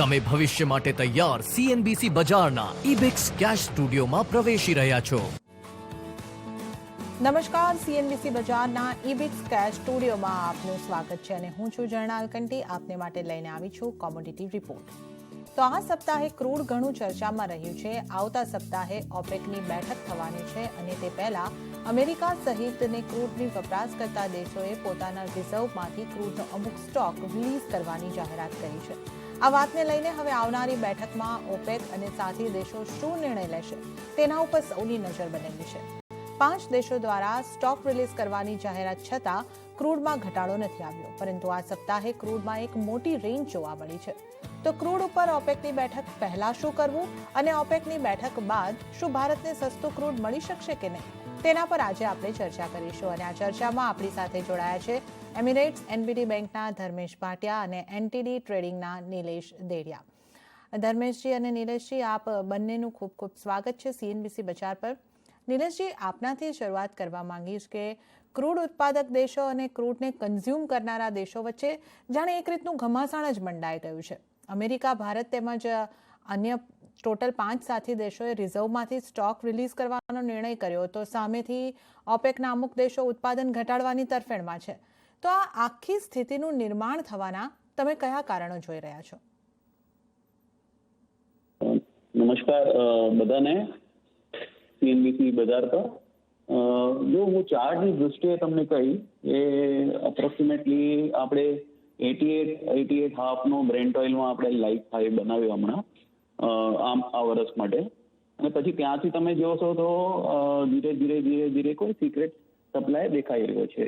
તમે ભવિષ્ય માટે તૈયાર CNBC બજારના ઇબિક્સ કેશ સ્ટુડિયોમાં પ્રવેશી રહ્યા છો। નમસ્કાર, CNBC બજારના ઇબિક્સ કેશ સ્ટુડિયોમાં આપનું સ્વાગત છે અને હું છું ઝરણા અલકંટી। આપને માટે લઈને આવી છું કોમોડિટી રિપોર્ટ। તો આ સપ્તાહે ક્રૂડ ઘણું ચર્ચામાં રહ્યું છે। આવતા સપ્તાહે ઓપેકની બેઠક થવાની છે અને તે પહેલા અમેરિકા સહિતને ક્રૂડની વપરાશ કરતા દેશોએ પોતાના રિઝર્વમાંથી ક્રૂડનો અમુક સ્ટોક રિલીઝ કરવાની જાહેરાત કરી છે। આ વાતને લઈને હવે આવનારી બેઠકમાં ઓપેક અને સાથી દેશો શું નિર્ણય લેશે તેના ઉપર સૌની નજર બનેલી છે। 5 દેશો દ્વારા સ્ટોક રિલીઝ કરવાની જાહેરાત છતાં ક્રૂડમાં ઘટાડો નથી આવ્યો, પરંતુ આ સપ્તાહે ક્રૂડમાં એક મોટી રેન્જ જોવા મળી છે। તો ક્રૂડ ઉપર ઓપેકની બેઠક પહેલા શું કરવું અને ઓપેકની બેઠક બાદ શું ભારતને સસ્તું ક્રૂડ મળી શકશે કે નહીં, તેના પર આજે આપણે ચર્ચા કરીશું અને આ ચર્ચામાં આપણી સાથે જોડાયા છે એમિરેટ્સ NBD બેંકના ધર્મેશ ભાટિયા અને NTD ટ્રેડિંગના નિલેશ દેડિયા। ધર્મેશજી અને નિલેશજી, આપ બંનેનું ખૂબ ખૂબ સ્વાગત છે CNBC બજાર પર। નિલેશજી, આપનાથી શરૂઆત કરવા માંગીશ કે ક્રૂડ ઉત્પાદક દેશો અને ક્રૂડને કન્ઝ્યુમ કરનારા દેશો વચ્ચે જાણે એક રીતનું ઘમાસાણ જ મંડાઈ ગયું છે। અમેરિકા, ભારત તેમજ અન્ય ટોટલ 5 સાથી દેશોએ રિઝર્વમાંથી સ્ટોક રિલીઝ કરવાનો નિર્ણય કર્યો, તો સામેથી ઓપેકના અમુક દેશો ઉત્પાદન ઘટાડવાની તરફેણમાં છે। તો આ આખી સ્થિતિનું નિર્માણ થવાના તમે કયા કારણો જોઈ રહ્યા છો? નમસ્કાર બધાને CNBC બજાર પર। જો હું ચાર્ટની દૃષ્ટિએ તમને કહી કે અપ્રોક્સિમેટલી આપણે 88.5 નો બ્રેન્ટ ઓઇલમાં આપણે લાઈફ હાઈ બનાવ્યો હમણાં આ વર્ષ માટે, અને પછી ત્યાંથી તમે જોશો તો ધીરે ધીરે કોઈ સિક્રેટ સપ્લાય દેખાઈ રહ્યો છે।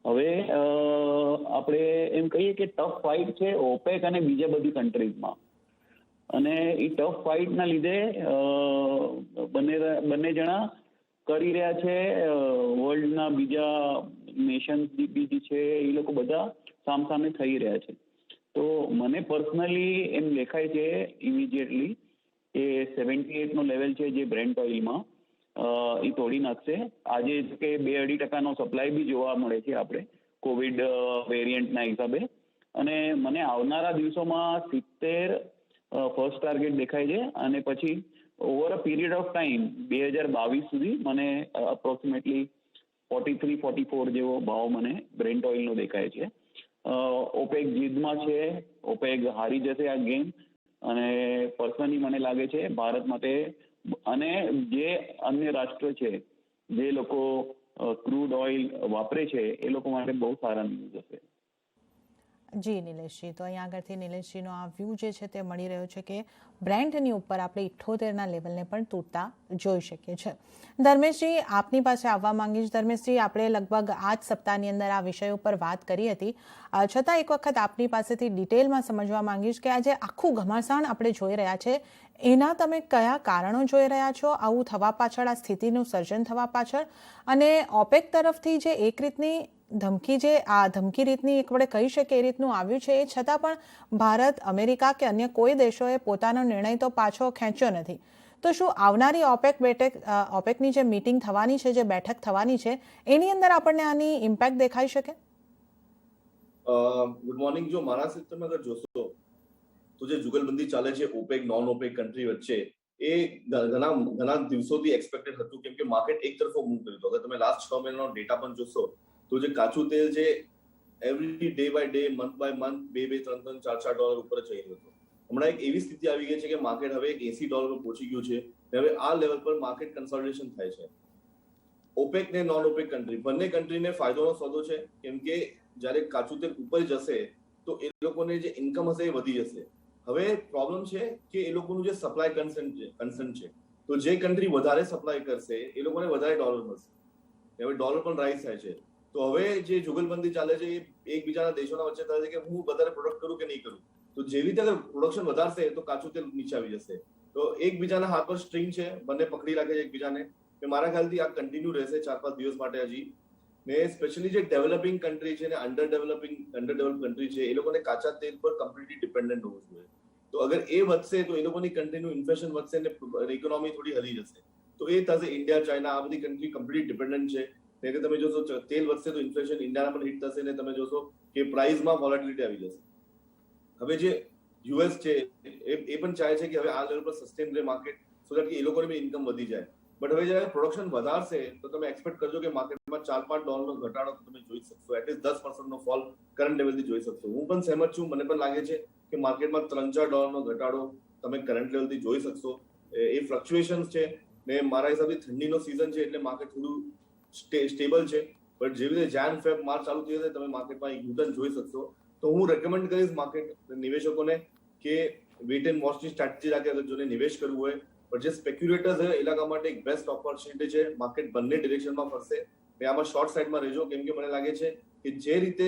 હવે આપણે એમ કહીએ કે ટફ ફાઇટ છે ઓપેક અને બીજા બધી કન્ટ્રીઝમાં, અને એ ટફ ફાઇટના લીધે બંને જણા કરી રહ્યા છે। વર્લ્ડના બીજા નેશન્સ બીજી છે એ લોકો બધા સામસામે થઈ રહ્યા છે। તો મને પર્સનલી એમ દેખાય છે ઇમિડિયેટલી કે 78 નો લેવલ છે જે બ્રેન્ટ ઓઇલમાં એ તોડી નાખશે। આજે કે 2-2.5% સપ્લાય બી જોવા મળે છે આપણે કોવિડ વેરિયન્ટના હિસાબે, અને મને આવનારા દિવસોમાં 70 ફર્સ્ટ ટાર્ગેટ દેખાય છે, અને પછી over a period of time 2022 સુધી મને અપ્રોક્સિમેટલી 43-44 જેવો ભાવ મને બ્રેન્ટ ઓઇલનો દેખાય છે। ઓપેક જીદમાં છે, ઓપેક હારી જશે આ ગેમ, અને પર્સનલી મને લાગે છે ભારત માટે અને જે અન્ય રાષ્ટ્ર છે જે લોકો ક્રૂડ ઓઇલ વાપરે છે એ લોકો માટે બહુ સારા ન્યૂઝ હશે। જી નિલેશજી, તો અહીંયા આગળથી નિલેશજીનો આ વ્યૂ જે છે તે મળી રહ્યો છે કે બ્રેન્ટની ઉપર આપણે 78ના લેવલને પણ તૂટતા જોઈ શકીએ છીએ। ધર્મેશજી, આપની પાસે આવવા માંગીશ। ધર્મેશજી, આપણે લગભગ આ જ સપ્તાહની અંદર આ વિષય ઉપર વાત કરી હતી, છતાં એક વખત આપની પાસેથી ડિટેલમાં સમજવા માંગીશ કે આજે આખું ઘમાસાણ આપણે જોઈ રહ્યા છે એના તમે કયા કારણો જોઈ રહ્યા છો આવું થવા પાછળ, આ સ્થિતિનું સર્જન થવા પાછળ, અને ઓપેક તરફથી જે એક રીતની ધમકી, જે આ ધમકી રીતની એક વડે કહી શકે એ રીતનું આવ્યું છે, એ છતાં પણ ભારત, અમેરિકા કે અન્ય કોઈ દેશોએ પોતાનો નિર્ણય તો પાછો ખેંચ્યો નથી। તો શું આવનારી ઓપેકની જે મીટિંગ થવાની છે, જે બેઠક થવાની છે, એની અંદર આપણને આની ઇમ્પેક્ટ દેખાઈ શકે? Good morning. જો મારા સિસ્ટમ અગર જોશો તો જે જુગલબંધી ચાલે છે ઓપેક નોન ઓપેક કન્ટ્રી વચ્ચે, એ ઘણા દિવસોથી એક્સપેક્ટેડ હતું, કેમ કે માર્કેટ એક તરફો મૂવ કર્યું હતું। અગર તમે લાસ્ટ 6 મહિનાનો ડેટા પણ જોશો તો જે કાચું તેલ છે every day by day, month by month $2-3, $4 ઉપર જઈ રહ્યું હતું। હમણાં એક એવી સ્થિતિ આવી ગઈ છે કે માર્કેટ હવે $80 પર પહોંચી ગયું છે, હવે આ લેવલ પર માર્કેટ કન્સોલિડેશન થાય છે। ઓપેક ને નોન ઓપેક કન્ટ્રી બંને કન્ટ્રીને ફાયદોનો સોદો છે, કેમ કે જ્યારે કાચું તેલ ઉપર જશે તો એ લોકોને જે ઇન્કમ હશે એ વધી જશે। હવે પ્રોબ્લેમ છે કે એ લોકોનું જે સપ્લાય કન્સર્ન છે, તો જે કન્ટ્રી વધારે સપ્લાય કરશે એ લોકોને વધારે ડોલર મળશે, હવે ડોલર પણ રાઇઝ થાય છે। તો હવે જે જુગલબંધી ચાલે છે એ એકબીજાના દેશોના વચ્ચે થાય છે કે હું વધારે પ્રોડક્ટ કરું કે નહીં કરું। તો જેવી રીતે અગર પ્રોડક્શન વધારશે તો કાચું તેલ નીચે આવી જશે, તો એકબીજાના હાથ પર સ્ટ્રિંગ છે, બંને પકડી રાખે છે એકબીજાને। કે મારા ખ્યાલથી આ કન્ટિન્યુ રહેશે 4-5 દિવસ માટે હજી। ને સ્પેશિયલી જે ડેવલપિંગ કન્ટ્રી છે ને અંડરડેવલપ કન્ટ્રી છે, એ લોકોને કાચા તેલ પર કમ્પ્લીટલી ડિપેન્ડન્ટ હોવું જોઈએ। તો અગર એ વધશે તો એ લોકોની કન્ટ્રીનું ઇન્ફ્લેશન વધશે ને ઇકોનોમી થોડી હલી જશે, તો એ થશે। ઇન્ડિયા, ચાઇના, આ બધી કન્ટ્રી કમ્પ્લીટ ડિપેન્ડન્ટ છે, એટલે તમે જોશો તેલ વધશે તો ઇન્ફ્લેશન ઇન્ડિયાના પણ હિટ થશે, ને તમે જોશો કે પ્રાઇસમાં વોલેટિલિટી આવી જશે। હવે જે યુએસ છે એ પણ ચાહે છે કે હવે આ લેવલ પર સસ્ટેન રહે માર્કેટ, સો દેટ કે એ લોકોની બી ઇન્કમ વધી જાય. બટ હવે જ્યારે પ્રોડક્શન વધારશે તો તમે એક્સપેક્ટ કરજો કે માર્કેટમાં $4-5 ઘટાડો તમે જોઈ શકશો, એટલીસ્ટ 10% ફોલ કરંટ લેવલથી જોઈ શકશો. હું પણ સહેમત છું, મને પણ લાગે છે કે માર્કેટમાં $3-4 ઘટાડો તમે કરંટ લેવલથી જોઈ શકશો. એ ફ્લક્ચ્યુએશન્સ છે ને મારા હિસાબથી ઠંડીનો સિઝન છે એટલે માર્કેટ થોડું સ્ટેબલ છે. બટ જેવી રીતે જાન ફેબ માર્ચ ચાલુ થઈ જશે તમે માર્કેટમાં એક યુટર્ન જોઈ શકશો. તો હું રેકમેન્ડ કરીશ માર્કેટ નિવેશકોને કે વેટ એન્ડ વોચની સ્ટ્રેટેજી રાખે અગર જોને નિવેશ કરવું હોય. પણ જે સ્પેક્યુલેટર્સ છે એ લોકો માટે એક બેસ્ટ ઓપોર્ચ્યુનિટી છે. માર્કેટ બંને ડિરેક્શનમાં ફરશે. મેં આમાં શોર્ટ સાઇડમાં રહેજો, કેમ કે મને લાગે છે કે જે રીતે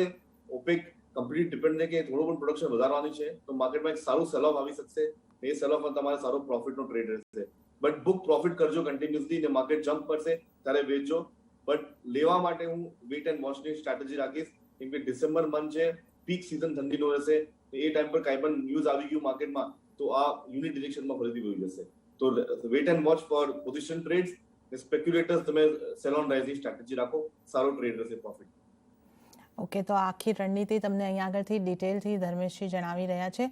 ઓપેક કમ્પ્લીટ ડિપેન્ડ છે કે થોડું પણ પ્રોડક્શન વધારવાની છે તો માર્કેટમાં એક સારું સેલ ઓફ આવી શકશે. એ સેલ ઓફમાં તમારે સારો પ્રોફિટનો ટ્રેડ રહેશે. બટ બુક પ્રોફિટ કરજો કન્ટિન્યુઅસલી ને માર્કેટ જમ્પ કરશે ત્યારે વેચજો. બટ લેવા માટે હું વેટ એન્ડ વોચની સ્ટ્રેટેજી રાખીશ, કેમ કે ડિસેમ્બર મંથ છે, પીક સિઝન ઠંડીનો રહેશે. એ ટાઈમ પર કાંઈ પણ ન્યૂઝ આવી ગયું માર્કેટમાં તો આ યુનિટ ડિરેક્શનમાં ફરીથી વહી જશે. તો wait and watch for position trades. Speculators તમે સેલ ઓન રાઇઝની સ્ટ્રેટેજી રાખો, સારો ટ્રેડ રહેશે, પ્રોફિટ. ઓકે, તો આખી રણનીતિ તમને અહીંયા આગળથી ડિટેલથી ધર્મેશજી જણાવી રહ્યા છે.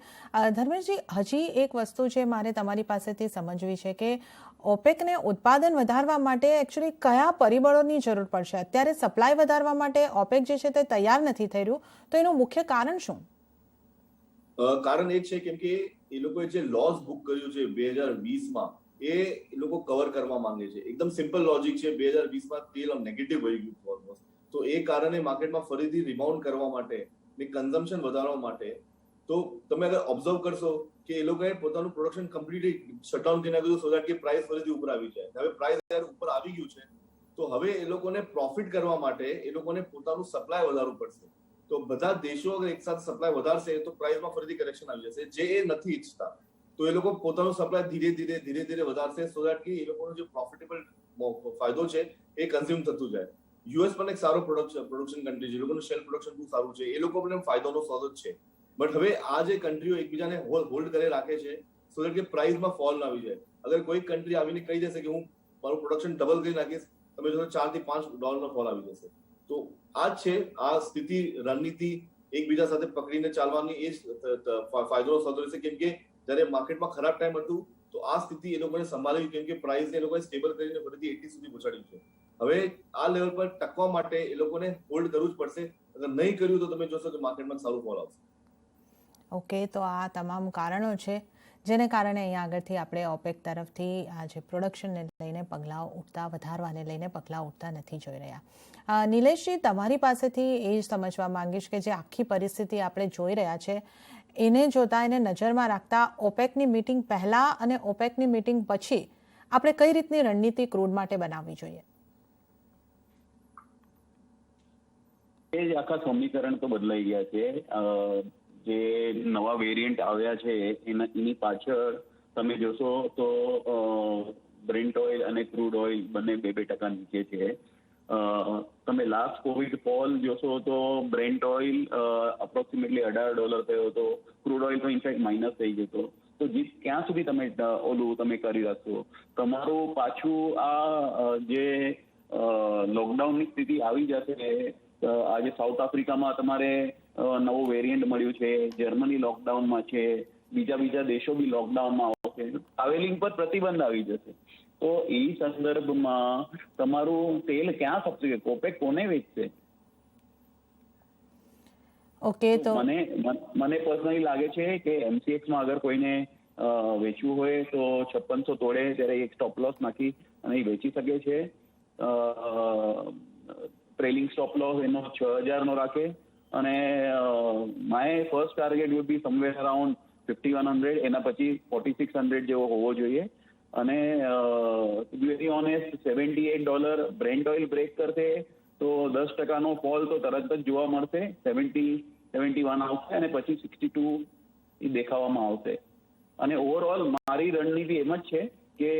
ધર્મેશજી, હજી એક વસ્તુ છે મારે તમારી પાસેથી સમજવી છે કે ઓપેકને ઉત્પાદન વધારવા માટે એકચ્યુઅલી કયા પરિબળોની જરૂર પડશે? અત્યારે સપ્લાય વધારવા માટે ઓપેક જે છે તે તૈયાર નથી થઈ રહ્યું, તો એનું મુખ્ય કારણ શું? કારણ એ છે કેમ કે એ લોકોએ જે લોસ બુક કર્યું છે 2020માં એ લોકો કવર કરવા માંગે છે. એકદમ સિમ્પલ લોજિક છે. 2020માં તેલ નેગેટિવ વહી ગયું હતું ઓલમોસ્ટ. તો એ કારણે માર્કેટમાં ફરીથી રિબાઉન્ડ કરવા માટે ને કન્ઝમ્પશન વધારવા માટે તો તમે અગર ઓબ્ઝર્વ કરશો કે એ લોકોએ પોતાનું પ્રોડક્શન કમ્પ્લીટલી શટડાઉન કરી નાખ્યું સો દેટ કે પ્રાઇસ ફરીથી ઉપર આવી જાય. હવે પ્રાઇસ જ્યારે ઉપર આવી ગયું છે તો હવે એ લોકોને પ્રોફિટ કરવા માટે એ લોકોને પોતાનું સપ્લાય વધારવું પડશે. તો બધા દેશો અગર એકસાથે સપ્લાય વધારશે તો પ્રાઇસમાં ફરીથી કરેક્શન આવી જશે, જે એ નથી ઈચ્છતા. તો એ લોકો પોતાનું સપ્લાય ધીરે ધીરે વધારશે સો દેટ કે એ લોકોનો જે પ્રોફિટેબલ ફાયદો છે એ કન્ઝ્યુમ થતું જાય. યુએસ પણ એક સારો પ્રોડક્શન કન્ટ્રી છે, એ લોકોનું શેલ પ્રોડક્શન બહુ સારું છે, એ લોકો પણ ફાયદોનો સોદો જ છે. બટ હવે આ જે કન્ટ્રીઓ એકબીજાને હોલ્ડ કરી રાખે છે સો દેટ કે પ્રાઇસમાં ફોલ ના આવી જાય. અગર કોઈ કન્ટ્રી આવીને કહી દેશે કે હું મારું પ્રોડક્શન ડબલ કરી નાખીશ, તમે જો $4-5 ફોલ આવી જશે. તો આ જ છે આ સ્થિતિ, રણનીતિ એકબીજા સાથે પકડીને ચાલવાની એ જ ફાયદોનો સોદો રહેશે. કેમ કે જ્યારે માર્કેટમાં ખરાબ ટાઈમ હતું તો આ સ્થિતિ એ લોકોને સંભાળવી, કેમ કે પ્રાઇસને એ લોકોએ સ્ટેબલ કરીને ફરીથી 80 સુધી પહોંચાડ્યું છે. હવે આ લેવલ પર ટકવા માટે એ લોકોને હોલ્ડ કરવું જ પડશે. અગર નહીં કર્યું તો તમે જોશો કે માર્કેટમાં સારું ફોલ આવશે. ઓકે, તો આ તમામ કારણો છે જેને કારણે અહીંયા આગળથી આપણે ઓપેક તરફથી આ જે પ્રોડક્શનને લઈને પગલાં ઉઠતા, વધારવાને લઈને પગલાં ઉઠતા નથી જોઈ રહ્યા. નિલેશજી, તમારી પાસેથી એ જ સમજવા માંગીશ કે જે આખી પરિસ્થિતિ આપણે જોઈ રહ્યા છે એને જોતા, એને નજરમાં રાખતા ઓપેકની મિટિંગ પહેલાં અને ઓપેકની મિટિંગ પછી આપણે કઈ રીતની રણનીતિ ક્રૂડ માટે બનાવવી જોઈએ? એ જ આખા સમીકરણ તો બદલાઈ ગયા છે. જે નવા વેરિયન્ટ આવ્યા છે એની પાછળ તમે જોશો તો બ્રેન્ટ ઓઇલ અને ક્રૂડ ઓઇલ બંને 2% નીચે છે. તમે લાસ્ટ કોવિડ ફોલ જોશો તો બ્રેન્ટ ઓઇલ અપ્રોક્સિમેટલી $18 થયો હતો, ક્રૂડ ઓઇલ તો ઇનફેક્ટ માઇનસ થઈ જતો. તો ક્યાં સુધી તમે તમે કરી રાખશો? તમારું પાછું આ જે લોકડાઉનની સ્થિતિ આવી જશે. આજે સાઉથ આફ્રિકામાં તમારે નવું વેરિયન્ટ મળ્યું છે, જર્મની લોકડાઉનમાં છે, બીજા દેશો બી લોકડાઉનમાં આવશે, ટ્રાવેલિંગ પર પ્રતિબંધ આવી જશે. તો એ સંદર્ભમાં તમારું તેલ ક્યાં ખપશે? ઓપેક કોને વેચશે? ઓકે, તો મને પર્સનલી લાગે છે કે એમસીએક્સમાં અગર કોઈને વેચવું હોય તો 5600 તોડે ત્યારે એક સ્ટોપ લોસ નાખી અને એ વેચી શકે છે. ટ્રેલિંગ સ્ટોપ લોસ એનો 6000 નો રાખે અને my first target would be somewhere around 5100, એના પછી 4600 જેવો હોવો જોઈએ. અને to be very honest $78 Brent oil break કરશે તો 10% ફોલ તો તરત જ જોવા મળશે. 71 આવશે અને પછી 62 એ દેખાવામાં આવશે. અને ઓવરઓલ મારી રણનીતિ એમ જ છે કે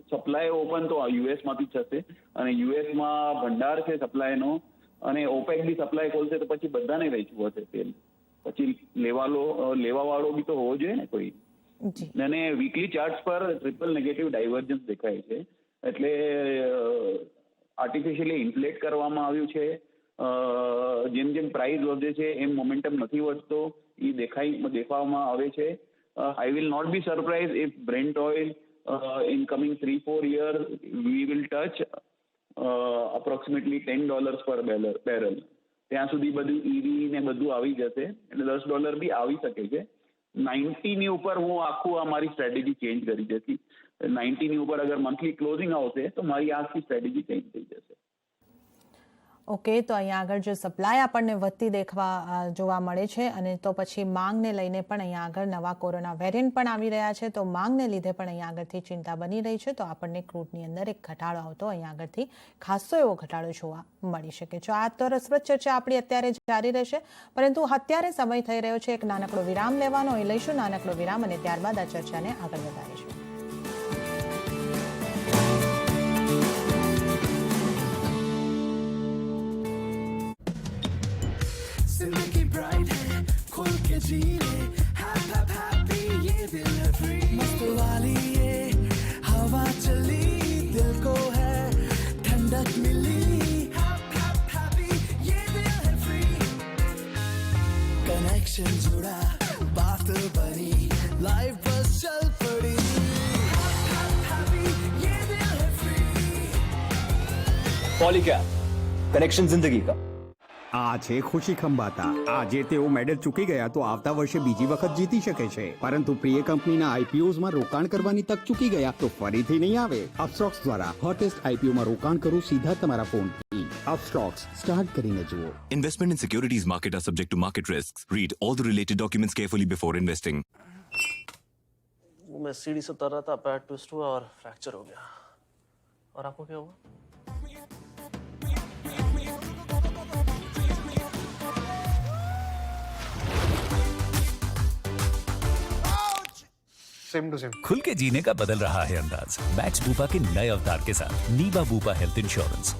સપ્લાય ઓપન તો યુએસમાંથી જ થશે અને યુએસમાં ભંડાર છે સપ્લાયનો અને ઓપેક બી સપ્લાય ખોલશે તો પછી બધાને વેચવું હશે તેલ. પછી લેવાવાળો બી તો હોવો જોઈએ ને કોઈ. અને વીકલી ચાર્ટ્સ પર ટ્રિપલ નેગેટિવ ડાયવર્જન્સ દેખાય છે. એટલે આર્ટિફિશિયલી ઇન્ફ્લેટ કરવામાં આવ્યું છે. જેમ જેમ પ્રાઇસ વધે છે એમ મોમેન્ટમ નથી વધતો. એ દેખાવામાં આવે છે. I will not be surprised if Brent oil in coming 3-4 years we will touch approximately $10 per barrel. ત્યાં સુધી બધું EV ને બધું આવી જશે એટલે $10 બી આવી શકે છે. 90 ની ઉપર હું આખું આ મારી સ્ટ્રેટેજી ચેન્જ કરી દેતી. 90 ની ઉપર અગર મંથલી ક્લોઝિંગ આવશે તો મારી આખી સ્ટ્રેટેજી ચેન્જ થઈ જશે. ઓકે, તો અહીંયા આગળ જે સપ્લાય આપણને વધતી જોવા મળે છે અને તો પછી માંગને લઈને પણ અહીંયા આગળ નવા કોરોના વેરિયન્ટ પણ આવી રહ્યા છે, તો માંગને લીધે પણ અહીંયા આગળથી ચિંતા બની રહી છે. તો આપણને ક્રૂડની અંદર એક ઘટાડો આવતો અહીંયા આગળથી ખાસો એવો ઘટાડો જોવા મળી શકે છે. આ તો રસપ્રદ ચર્ચા આપણી અત્યારે જારી રહેશે, પરંતુ અત્યારે સમય થઈ રહ્યો છે એક નાનકડો વિરામ લેવાનો. એ લઈશું નાનકડો વિરામ અને ત્યારબાદ આ ચર્ચાને આગળ વધારીશું. जिंदगी ब्राइट है खुल के जी ले हैप्पी ये दिल है फ्री मस्त वाली ये हवा चली दिल को है ठंडक मिली हैप्पी ये दिल है फ्री कनेक्शन जुड़ा बात बनी लाइफ बस चल पड़ी हैप्पी ये दिल है फ्री पॉलीकैब कनेक्शन जिंदगी का. આ છે ખુશી ખંભાતા. આજે તેઓ મેડલ ચૂકી ગયા તો આવતા વર્ષે બીજી વખત જીતી શકે છે, પરંતુ પ્રિય કંપનીના આઈપીઓમાં રોકાણ કરવાની તક ચૂકી ગયા તો ફરીથી નહીં આવે. અપસ્ટોક્સ દ્વારા હોટેસ્ટ આઈપીઓમાં રોકાણ કરો સીધા તમારા ફોનથી. અપસ્ટોક્સ સ્ટાર્ટ કરીને જુઓ. Investment in securities market are subject to market risks. Read all the related documents carefully before investing. मैं सीढ़ी से उतर रहा था, पैर ट्विस्ट हुआ और फ्रैक्चर हो गया. और आपको क्या हुआ? Same to same. खुल के जीने का बदल रहा है अंदाज मैक्स बूपा के नए अवतार के साथ. नीबा बूपा हेल्थ इंश्योरेंस.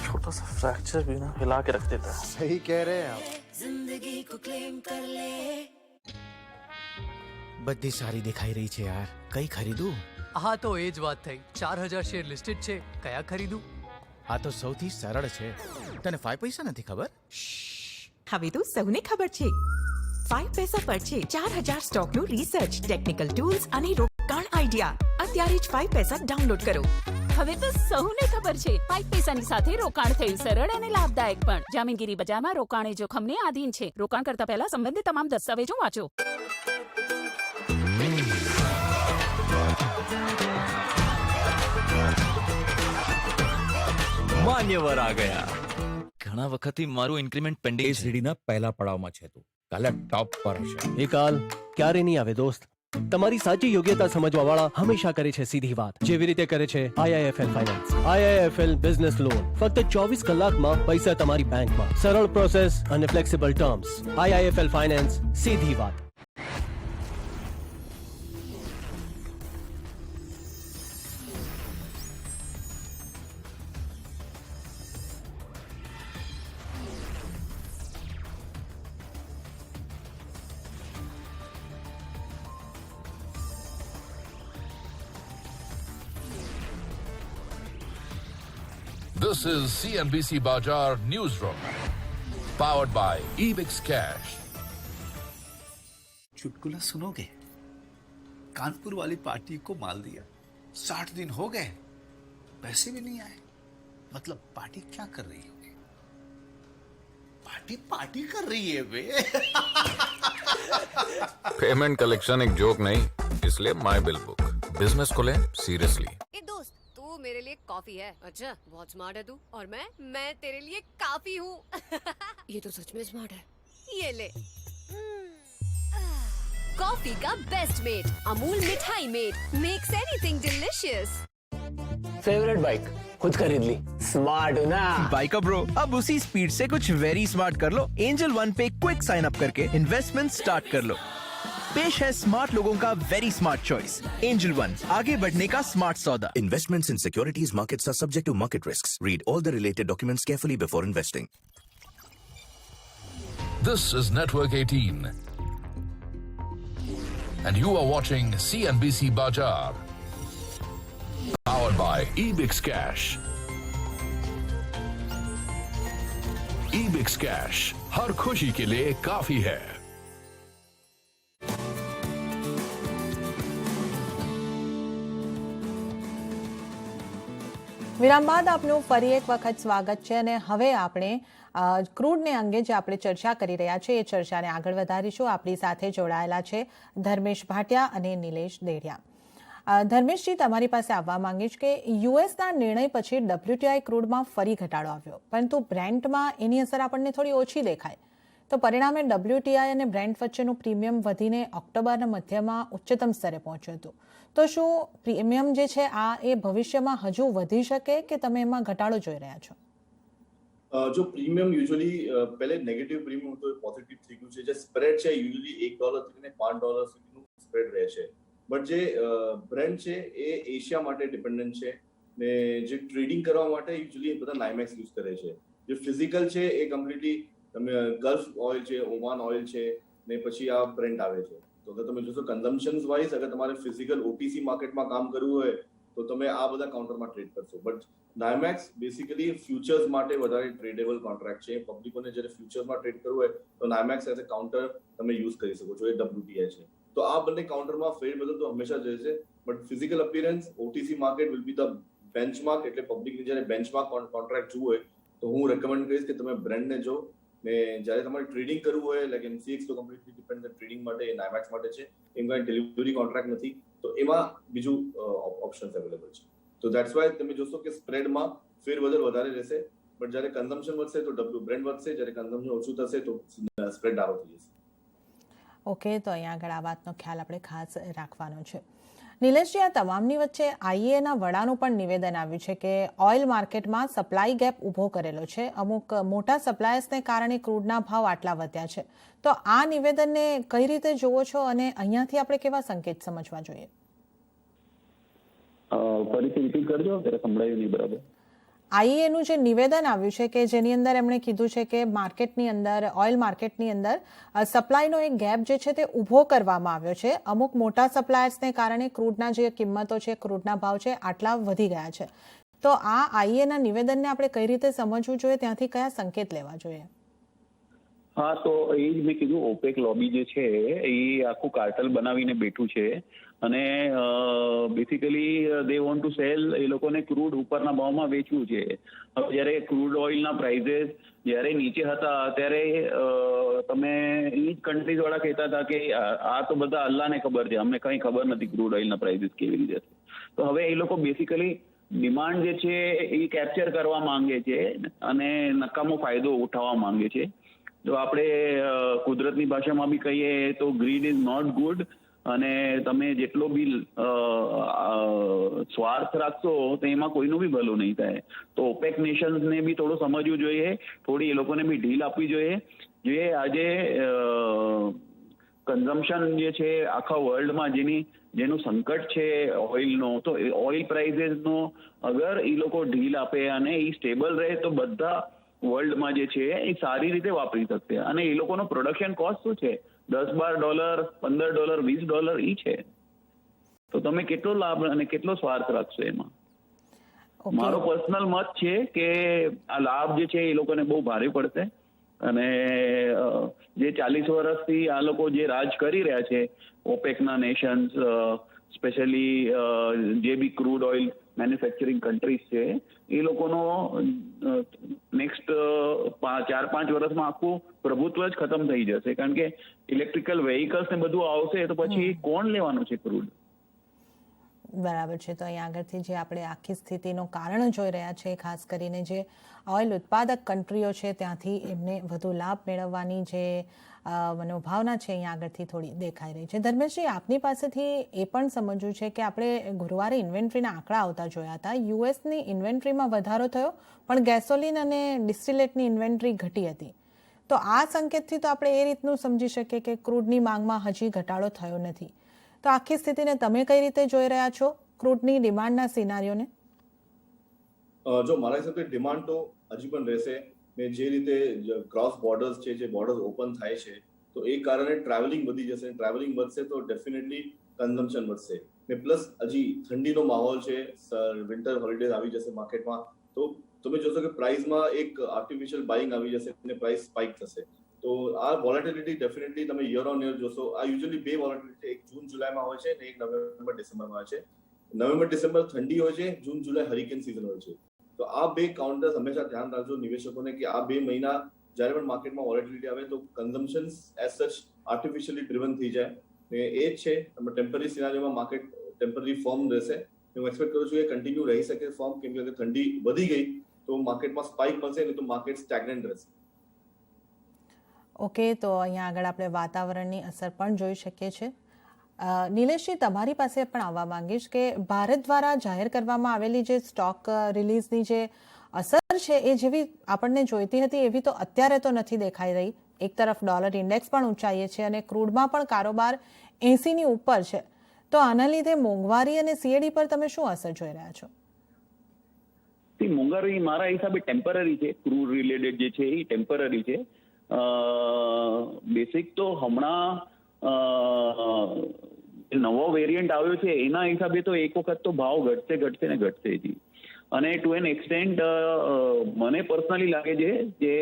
छोटा सा फ्रैक्चर भी ना हिला के रख देता है. सही कह रहे हैं आप. जिंदगी को क्लेम कर ले. બધી સારી દેખાઈ રહી છે યાર, કઈ ખરીદું? હા તો એ જ વાત થઈ. 4000 શેર લિસ્ટેડ છે, કયા ખરીદું? આ તો સૌથી સરળ છે. તને 5 પૈસા નથી ખબર? હવે તો સૌને ખબર છે. 5 પૈસા પર છે 4000 સ્ટોકનું રિસર્ચ, ટેકનિકલ ટૂલ્સ અને રોકાણ આઈડિયા. અત્યારે જ 5 પૈસા ડાઉનલોડ કરો. હવે તો સૌને ખબર છે 5 પૈસાની સાથે રોકાણ થયું સરળ અને લાભદાયક પણ. જામીનગીરી બજારમાં રોકાણ એ જોખમને આધીન છે. રોકાણ કરતા પહેલા સંબંધિત તમામ દસ્તાવેજો વાંચો. માન્યવર આ ગયા. ઘણા વખતથી મારું ઇન્ક્રીમેન્ટ પેન્ડિંગ છે. સીડીના પહેલા પડાવમાં છે તું, કાલે ટોપ પર હશે. એ કાલ ક્યારે નહીં આવે દોસ્ત. તમારી સાચી યોગ્યતા સમજવા વાળા હંમેશા કરે છે સીધી વાત, જેવી રીતે કરે છે IIFL finance. IIFL business loan ફક્ત 24 કલાકમાં પૈસા તમારી બેંકમાં. સરળ પ્રોસેસ અને ફ્લેક્સિબલ ટર્મ્સ. IIFL ફાઇનાન્સ, સીધી વાત. This is CNBC Bazaar Newsroom, powered by Ebix Cash. चुटकुला सुनोगे? कानपुर वाली पार्टी को माल दिया, 60 दिन हो गए, पैसे भी नहीं आए. मतलब पार्टी क्या कर रही होगी? पार्टी कर रही है बे. पेमेंट कलेक्शन एक जोक नहीं, इसलिए माई बिल बुक. बिजनेस को ले सीरियसली. मेरे लिए कॉफी है. अच्छा, बहुत स्मार्ट है तू. और मैं तेरे लिए काफी हूँ. ये तो सच में स्मार्ट है. ये ले. कॉफी का बेस्ट मेट, अमूल मिठाई mate, makes anything delicious. Favourite bike खुद खरीद ली. स्मार्ट हो ना बाइक ब्रो. अब उसी स्पीड से कुछ वेरी स्मार्ट कर लो. एंजल वन पे क्विक साइन अप करके इन्वेस्टमेंट स्टार्ट कर लो. पेश है स्मार्ट लोगों का very smart choice. Angel one, आगे बढ़ने का स्मार्ट सौदा. Investments in securities markets are subject to market risks. Read all the related documents carefully before investing. This is Network 18. And you are watching CNBC Bazaar, powered by Ebix Cash. Ebix Ebix cash हर खुशी के लिए काफी है। વિરામ બાદ આપનું ફરી એક વખત સ્વાગત છે અને હવે આપણે ક્રૂડને અંગે જે આપણે ચર્ચા કરી રહ્યા છીએ એ ચર્ચાને આગળ વધારીશું. આપણી સાથે જોડાયેલા છે ધર્મેશ ભાટિયા અને નિલેશ દેડિયા. ધર્મેશજી, તમારી પાસે આવવા માંગીશ કે યુએસના નિર્ણય પછી WTI ક્રૂડમાં ફરી ઘટાડો આવ્યો, પરંતુ બ્રેન્ટમાં એની અસર આપણને થોડી ઓછી દેખાય. તો પરિણામે WTI અને બ્રેન્ટ વચ્ચેનું પ્રીમિયમ વધીને ઓક્ટોબરના મધ્યમાં ઉચ્ચતમ સ્તરે પહોંચ્યું હતું. તો શું પ્રીમિયમ જે છે આ એ ભવિષ્યમાં હજુ વધી શકે કે તમે એમાં ઘટાડો જોઈ રહ્યા છો? જો પ્રીમિયમ યુઝ્યુઅલી પહેલે નેગેટિવ પ્રીમિયમ હતો, પોઝિટિવ થઈ ગયું છે. જે સ્પ્રેડ છે યુઝ્યુઅલી $1 થી $5 સુધીનું સ્પ્રેડ રહે છે. બટ જે બ્રેન્ટ છે એ એશિયા માટે ડિપેન્ડન્ટ છે ને જે ટ્રેડિંગ કરવા માટે યુઝ્યુઅલી બધા નાઇમેક્સ યુઝ કરે છે. જે ફિઝિકલ છે એ કમ્પ્લીટલી તમે ગલ્ફ ઓઇલ છે, ઓમાન ઓઇલ છે ને પછી આ બ્રેન્ટ આવે છે. તો અગર તમે જોશો કન્ઝમ્પશન વાઇઝ, અગર તમારે ફિઝિકલ OTC માર્કેટમાં કામ કરવું હોય તો તમે આ બધા કાઉન્ટરમાં ટ્રેડ કરશો. બટ નાઇમેક્સ બેસિકલી ફ્યુચર્સ માટે વધારે ટ્રેડેબલ કોન્ટ્રાક્ટ છે. પબ્લિકોને જ્યારે ફ્યુચરમાં ટ્રેડ કરવું હોય તો નાઇમેક્સ એઝ અ કાઉન્ટર તમે યુઝ કરી શકો છો. એ WTI છે. તો આ બંને કાઉન્ટરમાં ફેરબદલ તો હંમેશા જ રહેશે. But physical appearance OTC market will be the benchmark. એટલે પબ્લિકને જ્યારે બેન્ચમાર્ક કોન્ટ્રાક્ટ જોવું હોય તો હું રેકમેન્ડ કરીશ કે તમે બ્રેન્ડને જો. ને જ્યારે તમારે ટ્રેડિંગ કરવું હોય, લાઈક MCX તો કમ્પ્લીટલી ડિપેન્ડ ટ્રેડિંગ માટે, એ નાઇમેક્સ માટે છે. એમ કંઈ ડિલિવરી કોન્ટ્રાક્ટ નથી, તો એમાં બીજું ઓપ્શન્સ અવેલેબલ છે. તો ધેટ્સ વાય તમે જોશો કે સ્પ્રેડમાં ફેરબદલ વધારે રહેશે. બટ જ્યારે કન્ઝમ્પશન વધશે તો બ્રેન્ટ વધશે, જ્યારે કન્ઝમ્પશન ઓછું થશે તો સ્પ્રેડ ડાઉન થઈ જશે. ઓકે, તો અહીંયા આગળ આ વાતનો ખ્યાલ આપણે ખાસ રાખવાનો છે. નિલેશજી, આ તમામની વચ્ચે IEAના વડાનું પણ નિવેદન આવ્યું છે કે ઓઇલ માર્કેટમાં સપ્લાય ગેપ ઊભો કરેલો છે. અમુક મોટા સપ્લાયર્સને કારણે ક્રૂડના ભાવ આટલા વધ્યા છે. તો આ નિવેદનને કઈ રીતે જોવો છો અને અહીંયાથી આપણે કેવા સંકેત સમજવા જોઈએ? ફરીથી રિપીટ કરજો, સંભળાયું નહીં બરાબર. IEAનું જે નિવેદન આવ્યું છે કે જેની અંદર એમણે કીધું છે કે માર્કેટની અંદર, ઓઇલ માર્કેટની અંદર સપ્લાયનો એક ગેપ જે છે તે ઊભો કરવામાં આવ્યો છે. અમુક મોટા સપ્લાયર્સને કારણે ક્રૂડના જે કિંમતો છે, ક્રૂડના ભાવ છે, આટલા વધી ગયા છે. તો આ IEAના નિવેદનને આપણે કઈ રીતે સમજવું જોઈએ, ત્યાંથી કયા સંકેત લેવા જોઈએ? હા, તો એ જ મેં કીધું, ઓપેક લોબી જે છે એ આખું કાર્ટલ બનાવીને બેઠું છે અને basically they want to sell. એ લોકોને ક્રૂડ ઉપરના ભાવમાં વેચવું છે. હવે જ્યારે ક્રૂડ ઓઇલના પ્રાઇઝેસ જ્યારે નીચે હતા ત્યારે તમે એ જ કન્ટ્રીઝ વાળા કહેતા હતા કે આ તો બધા અલ્લાહને ખબર છે, અમને કંઈ ખબર નથી ક્રૂડ ઓઇલના પ્રાઇઝેસ કેવી રીતે છે. તો હવે એ લોકો બેસિકલી ડિમાન્ડ જે છે એ કેપ્ચર કરવા માંગે છે અને નકામો ફાયદો ઉઠાવવા માંગે છે. જો આપણે કુદરતની ભાષામાં બી કહીએ તો ગ્રીડ ઇઝ નોટ ગુડ. અને તમે જેટલો બી સ્વાર્થ રાખશો તો એમાં કોઈનું બી ભલું નહીં થાય. તો ઓપેક નેશન્સને બી થોડું સમજવું જોઈએ, થોડી એ લોકોને બી ઢીલ આપવી જોઈએ. જે આજે કન્ઝમ્પશન જે છે આખા વર્લ્ડમાં જેનું સંકટ છે ઓઇલનો, તો ઓઇલ પ્રાઇઝેસનો અગર એ લોકો ઢીલ આપે અને એ સ્ટેબલ રહે તો બધા વર્લ્ડમાં જે છે એ સારી રીતે વાપરી શકશે. અને એ લોકોનો પ્રોડક્શન કોસ્ટ શું છે? $10-12, $15, $20 ઈ છે. તો તમે કેટલો લાભ અને કેટલો સ્વાર્થ રાખશો એમાં? મારો પર્સનલ મત છે કે આ લાભ જે છે એ લોકોને બહુ ભારે પડશે. અને જે 40 વર્ષથી આ લોકો જે રાજ કરી રહ્યા છે, ઓપેકના નેશન્સ, સ્પેશિયલી જે બી ક્રૂડ ઓઇલ મેન્યુફેક્ચરિંગ કન્ટ્રીઝ છે, એ લોકોનો નેક્સ્ટ 4-5 વર્ષમાં આખું પ્રભુત્વ જ ખતમ થઈ જશે. કારણ કે ઇલેક્ટ્રિકલ વેહિકલ્સ ને બધું આવશે તો પછી કોણ લેવાનું છે ક્રૂડ? બરાબર છે. તો અહીં આગળથી જે આપણે આખી સ્થિતિનું કારણ જોઈ રહ્યા છે, ખાસ કરીને જે ઓઇલ ઉત્પાદક કન્ટ્રીઓ છે ત્યાંથી એમને વધુ લાભ મેળવવાની જે મનોભાવના છે અહીંયા આગળથી થોડી દેખાઈ રહી છે. ધર્મેશજી, આપની પાસેથી એ પણ સમજવું છે કે આપણે ગુરુવારે ઇન્વેન્ટરીના આંકડા આવતા જોયા હતા. યુએસની ઇન્વેન્ટરીમાં વધારો થયો પણ ગેસોલિન અને ડિસ્ટિલેટની ઇન્વેન્ટરી ઘટી હતી. તો આ સંકેતથી તો આપણે એ રીતનું સમજી શકીએ કે ક્રૂડની માંગમાં હજી ઘટાડો થયો નથી. તો આખી સ્થિતિને તમે કઈ રીતે જોઈ રહ્યા છો, ક્રૂડની ડિમાન્ડના સિનારીઓને? જો મારા હિસાબે ડિમાન્ડ તો હજી પણ રહેશે. ને જે રીતે ક્રોસ બોર્ડર્સ છે, જે બોર્ડર્સ ઓપન થાય છે તો એ કારણે ટ્રાવેલિંગ વધી જશે. ટ્રાવેલિંગ વધશે તો ડેફિનેટલી કન્ઝમ્પશન વધશે. ને પ્લસ હજી ઠંડીનો માહોલ છે, વિન્ટર હોલિડેઝ આવી જશે માર્કેટમાં, તો તમે જોશો કે પ્રાઇસમાં એક આર્ટિફિશિયલ બાઇંગ આવી જશે અને પ્રાઇસ સ્પાઇક થશે. તો આ વોલેટિલિટી ડેફિનેટલી તમે યર ઓન યર જોશો. આ યુઝ્યુઅલી બે વોલેટિલિટી, એક જૂન જુલાઈમાં હોય છે અને એક નવેમ્બર ડિસેમ્બરમાં હોય છે. નવેમ્બર ડિસેમ્બર ઠંડી હોય છે, જૂન જુલાઈ હરિકેન સિઝન હોય છે. તો આ બે કાઉન્ટર્સ હંમેશા ધ્યાન રાખજો નિવેશકોને કે આ 2 મહિના જ્યારે પણ માર્કેટમાં વોલેટિલિટી આવે તો કન્ઝમ્પશન એઝ સચ આર્ટિફિશિયલી ડ્રિવન થઈ જાય. એ જ છે ટેમ્પરરી સિનારીઓમાં માર્કેટ ટેમ્પરરી ફોર્મ રહેશે. હું એક્સપેક્ટ કરું છું કે કન્ટિન્યુ રહી શકે ફોર્મ, કેમ કે ઠંડી વધી ગઈ તો માર્કેટમાં સ્પાઇક મળશે નહીં તો માર્કેટ સ્ટેગ્નન્ટ રહેશે. ઓકે, તો અહીંયા આગળ આપણે વાતાવરણની અસર પણ જોઈ શકીએ છીએ. નિલેશજી, તમારી પાસે પણ આવવા માંગીશ કે ભારત દ્વારા જાહેર કરવામાં આવેલી જે સ્ટોક રિલીઝની જે અસર છે એ જેવી આપણને જોઈતી હતી એવી તો અત્યારે તો નથી દેખાઈ રહી. એક તરફ ડોલર ઇન્ડેક્સ પણ ઊંચાઈએ છે અને ક્રૂડમાં પણ કારોબાર 80ની ઉપર છે. તો આના લીધે મોંઘવારી અને સીએડી પર તમે શું અસર જોઈ રહ્યા છો? મોંઘવારી મારા હિસાબે ટેમ્પરરી છે. ક્રૂડ રિલેટેડ જે છે એ ટેમ્પરરી છે. બેસિક તો હમણાં નવો વેરિયન્ટ આવ્યો છે એના હિસાબે તો એક વખત તો ભાવ ઘટશે જ. અને ટુ એન એક્સટેન્ટ મને પર્સનલી લાગે છે કે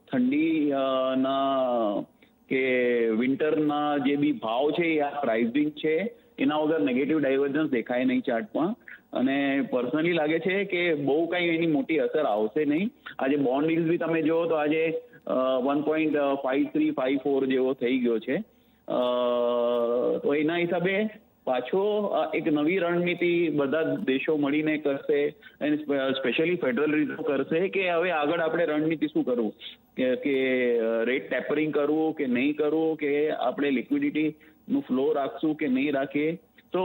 ઠંડીના કે વિન્ટરના જે બી ભાવ છે એ આ પ્રાઇસિંગ છે એના વગર નેગેટિવ ડાયવર્જન્સ દેખાય નહીં ચાર્ટમાં. અને પર્સનલી લાગે છે કે બહુ કાંઈ એની મોટી અસર આવશે નહીં. આજે બોન્ડ યીલ્ડ બી તમે જુઓ તો આજે 1.5354 જેવો થઈ ગયો છે. તો એના હિસાબે પાછો એક નવી રણનીતિ બધા દેશો મળીને કરશે અને સ્પેશિયલી ફેડરલ રિઝર્વ કરશે કે હવે આગળ આપણે રણનીતિ શું કરવું, કે રેટ ટેપરિંગ કરવું કે નહીં કરવું, કે આપણે લિક્વિડિટીનું ફ્લો રાખશું કે નહીં રાખીએ. તો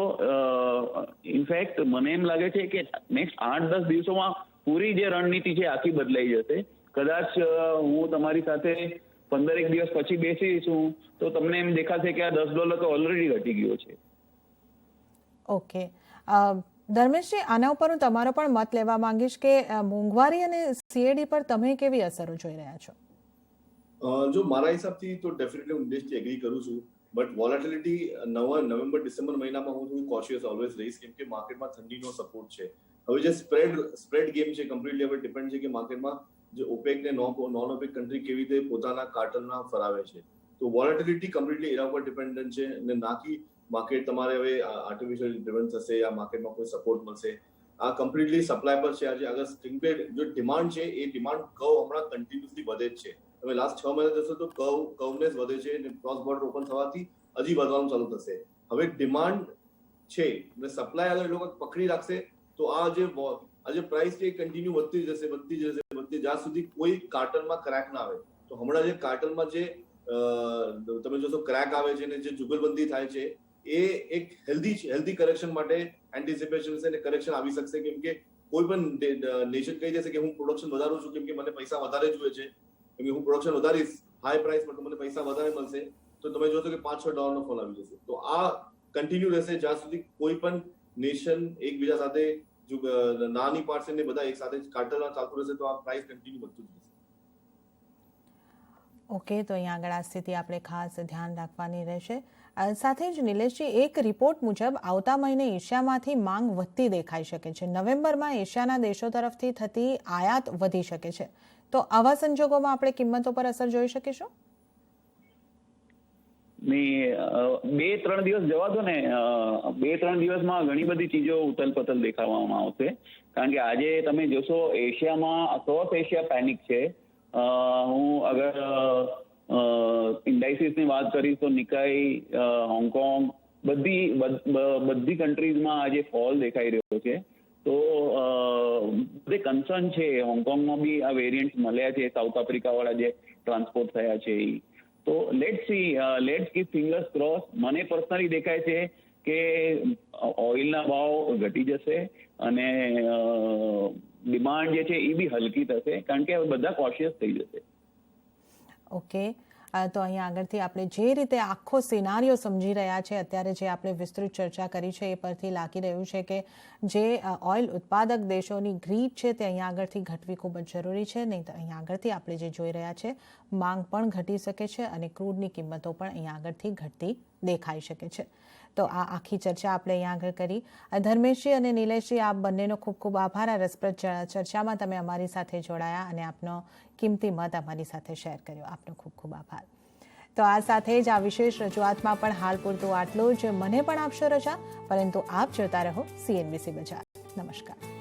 ઇનફેક્ટ મને એમ લાગે છે કે નેક્સ્ટ 8-10 દિવસોમાં પૂરી જે રણનીતિ છે આખી બદલાઈ જશે. કદાચ હું તમારી સાથે 15 દિવસ પછી બેસીશું તો તમને એમ દેખાશે કે આ $10 તો ઓલરેડી ઘટી ગયો છે. ઓકે, ધર્મેશજી, આના ઉપર હું તમારો પણ મત લેવા માંગીશ કે મોંઘવારી અને સીએડી પર તમે કેવી અસરો જોઈ રહ્યા છો? જો મારા હિસાબથી તો ડેફિનેટલી હું ઇન્ડસ્ટ્રી એગ્રી કરું છું, બટ વોલેટિલિટી નવેમ્બર ડિસેમ્બર મહિનામાં હું કોશિયસ ઓલવેઝ રહીશ, કેમ કે માર્કેટમાં ઠંડીનો સપોર્ટ છે. હવે જે સ્પ્રેડ ગેમ છે કમ્પ્લીટલી હવે ડિપેન્ડ છે કે માર્કેટમાં જે ઓપેક ને નોન ઓપેક કન્ટ્રી કેવી રીતે પોતાના કાર્ટલના ફરાવે છે. તો વોલેટિલિટી કમ્પ્લીટલી એના ઉપર ડિપેન્ડન્ટ છે અને નાકી માર્કેટ તમારે હવે આર્ટિફિશિયલ ડ્રિવન થશે, આ માર્કેટમાં કોઈ સપોર્ટ મળશે. આ કમ્પ્લીટલી સપ્લાય પર છે. આજે અગર સ્ટિંગપેડ જો ડિમાન્ડ છે એ ડિમાન્ડ કર્વ હમણાં કન્ટિન્યુઅસલી વધે જ છે. તમે લાસ્ટ 6 મહિના જશો તો કર્વને જ વધે છે અને ક્રોસ બોર્ડર ઓપન થવાથી હજી વધવાનું ચાલુ થશે. હવે ડિમાન્ડ છે અને સપ્લાય અગર એ લોકો પકડી રાખશે તો આ જે પ્રાઇસ છે એ કન્ટિન્યુ વધતી જશે જ્યાં સુધી કોઈ કાર્ટલમાં ક્રેક ના આવે. તો હમણાં જે કાર્ટલમાં જે તમે જોશો ક્રેક આવે છે અને જે જુગલબંધી થાય છે એ એક હેલ્ધી કરેક્શન માટે એન્ટિસિપેશન છે અને કરેક્શન આવી શકશે, કેમ કે કોઈ પણ નેશન કહી દેશે કે હું પ્રોડક્શન વધારું છું કેમ કે મને પૈસા વધારે જોઈએ છે, કેમ કે હું પ્રોડક્શન વધારીશ હાઈ પ્રાઇસ પર તો મને પૈસા વધારે મળશે. તો તમે જોશો કે $5-6 ફોલ આવી જશે. તો આ કન્ટિન્યુ રહેશે જ્યાં સુધી કોઈ પણ નેશન એકબીજા સાથે નાની પાર્ટસ ને બધા એક સાથે કાર્ટલમાં ચાલતું રહેશે તો આ પ્રાઇસ કન્ટિન્યુ વધતું રહેશે. ઓકે, તો અહીંયા આગળ આ સ્થિતિ આપણે ખાસ ધ્યાન રાખવાની રહેશે. સાથે જ નિલેશજી, એક રિપોર્ટ મુજબ આવતા મહિને એશિયામાંથી માંગ વધતી દેખાઈ શકે છે. નવેમ્બરમાં એશિયાના દેશો તરફથી થતી આયાત વધી શકે છે. તો આવા સંજોગોમાં આપણે કિંમતો પર અસર જોઈ શકીશું? 2-3 દિવસ જવા દો ને. 2-3 દિવસમાં ઘણી બધી ચીજો ઉથલ-પથલ દેખાવામાં આવશે. કારણ કે આજે તમે જોશો એશિયામાં અક્રોસ એશિયા પેનિક છે. હું અગર ઇન્ડાઇસીસની વાત કરીશ તો નિકાઈ, હોંગકોંગ, બધી કન્ટ્રીઝમાં આજે ફોલ દેખાઈ રહ્યો છે. તો બધે કન્સર્ન છે. હોંગકોંગમાં બી આ વેરિયન્ટ મળ્યા છે, સાઉથ આફ્રિકા વાળા જે ટ્રાન્સપોર્ટ થયા છે એ. તો લેટ્સ કીપ ફિંગર્સ ક્રોસ. મને પર્સનલી દેખાય છે કે ઓઇલના ભાવ ઘટી જશે અને ડિમાન્ડ જે છે એ બી હલકી થશે, કારણ કે બધા કોશિયસ થઈ જશે. ઓકે, તો અહીંયા આગળથી આપણે જે રીતે આખો સિનારીઓ સમજી રહ્યા છે, અત્યારે જે આપણે વિસ્તૃત ચર્ચા કરી છે એ પરથી લાગી રહ્યું છે કે જે ઓઇલ ઉત્પાદક દેશોની ગ્રીડ છે તે અહીંયા આગળથી ઘટવી ખૂબ જ જરૂરી છે. નહીં તો અહીંયા આગળથી આપણે જે જોઈ રહ્યા છે માંગ પણ ઘટી શકે છે અને ક્રૂડની કિંમતો પણ અહીંયા આગળથી ઘટતી દેખાઈ શકે છે. તો આ આખી ચર્ચા આપણે અહીંયા આગળ કરી. ધર્મેશજી અને નિલેશજી, આપ બંનેનો ખૂબ ખૂબ આભાર. આ રસપ્રદ ચર્ચામાં તમે અમારી સાથે જોડાયા અને આપનો કિંમતી મત અમારી સાથે શેર કર્યો. આપનો ખૂબ ખૂબ આભાર. તો આ સાથે જ આ વિશેષ રજૂઆતમાં પણ હાલ પૂરતું આટલું જ. મને પણ આપશો રજા, પરંતુ આપ જોતા રહો CNBC બજાર. નમસ્કાર.